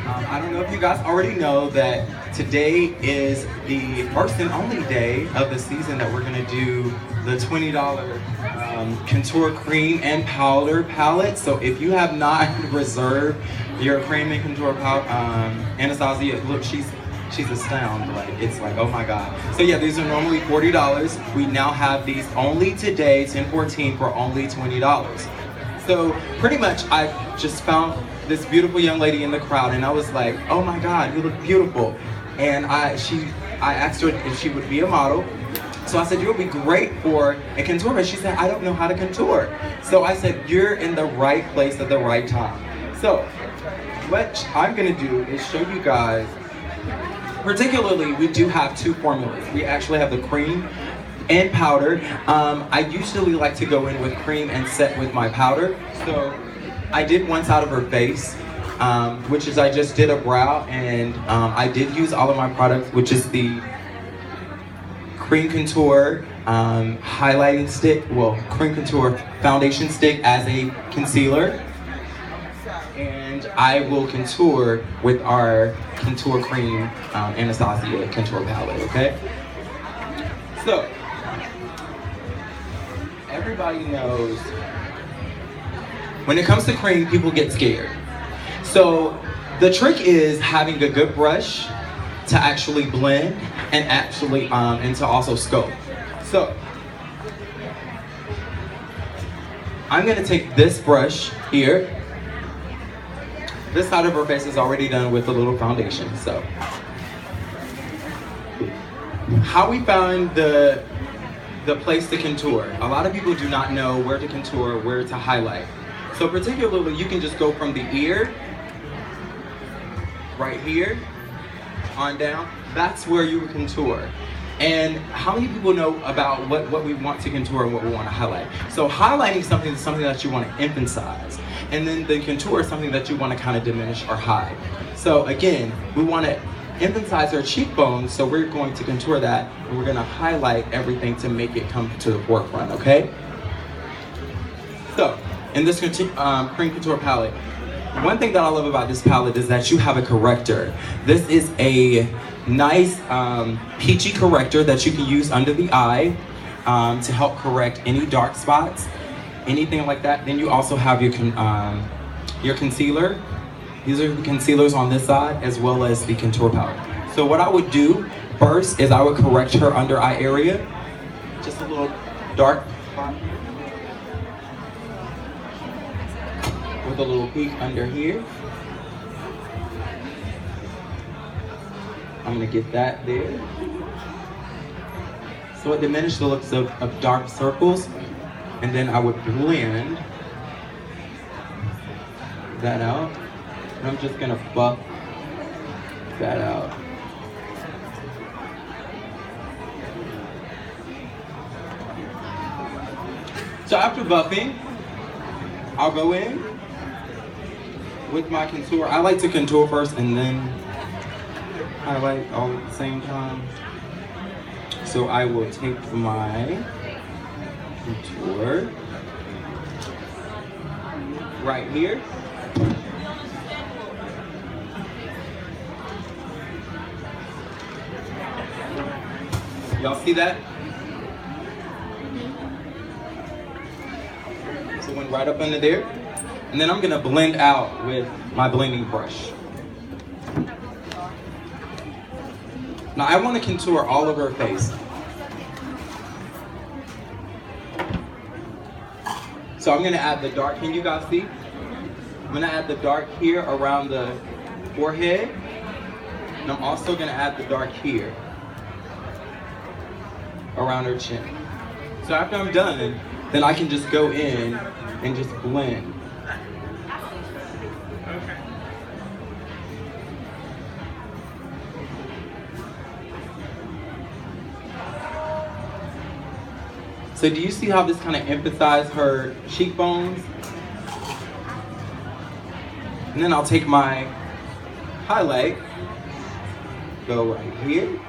I don't know if you guys already know that today is the first and only day of the season that we're gonna do the $20 contour cream and powder palette. So if you have not reserved your cream and contour palette, Anastasia, look, she's astounded. Like, it's like, oh my God. So yeah, these are normally $40. We now have these only today, 10/14, for only $20. So pretty much I just found this beautiful young lady in the crowd and I was like, oh my God, you look beautiful. And I asked her if she would be a model. So I said, you would be great for a contour. And she said, I don't know how to contour. So I said, you're in the right place at the right time. So what I'm gonna do is show you guys, particularly we do have two formulas. We actually have the cream and powder. I usually like to go in with cream and set with my powder. So I did one side of her face, which is I just did a brow, and I did use all of my products, which is the cream contour highlighting stick, well, cream contour foundation stick as a concealer. And I will contour with our contour cream Anastasia contour palette, okay? So, everybody knows when it comes to cream, people get scared. So the trick is having a good brush to actually blend and actually and to also scope. So I'm gonna take this brush here. This side of her face is already done with a little foundation. So how we found the place to contour. A lot of people do not know where to contour, where to highlight. So particularly, you can just go from the ear, right here, on down. That's where you would contour. And how many people know about what we want to contour and what we want to highlight? So highlighting something is something that you want to emphasize. And then the contour is something that you want to kind of diminish or hide. So again, we want to emphasize our cheekbones, so we're going to contour that, and we're going to highlight everything to make it come to the forefront, okay? So, in this cream contour palette, one thing that I love about this palette is that you have a corrector. This is a nice peachy corrector that you can use under the eye to help correct any dark spots, anything like that. Then you also have your concealer. These are the concealers on this side as well as the contour powder. So what I would do first is I would correct her under eye area. Just a little dark spot. With a little peak under here. I'm gonna get that there. So it diminishes the looks of dark circles. And then I would blend that out. And I'm just gonna buff that out. So after buffing, I'll go in with my contour. I like to contour first and then highlight all at the same time. So I will take my contour right here. Y'all see that? So it went right up under there. And then I'm gonna blend out with my blending brush. Now I wanna contour all over her face. So I'm gonna add the dark, can you guys see? I'm gonna add the dark here around the forehead. And I'm also gonna add the dark here around her chin. So after I'm done, then I can just go in and just blend. So do you see how this kind of emphasizes her cheekbones? And then I'll take my highlight, go right here.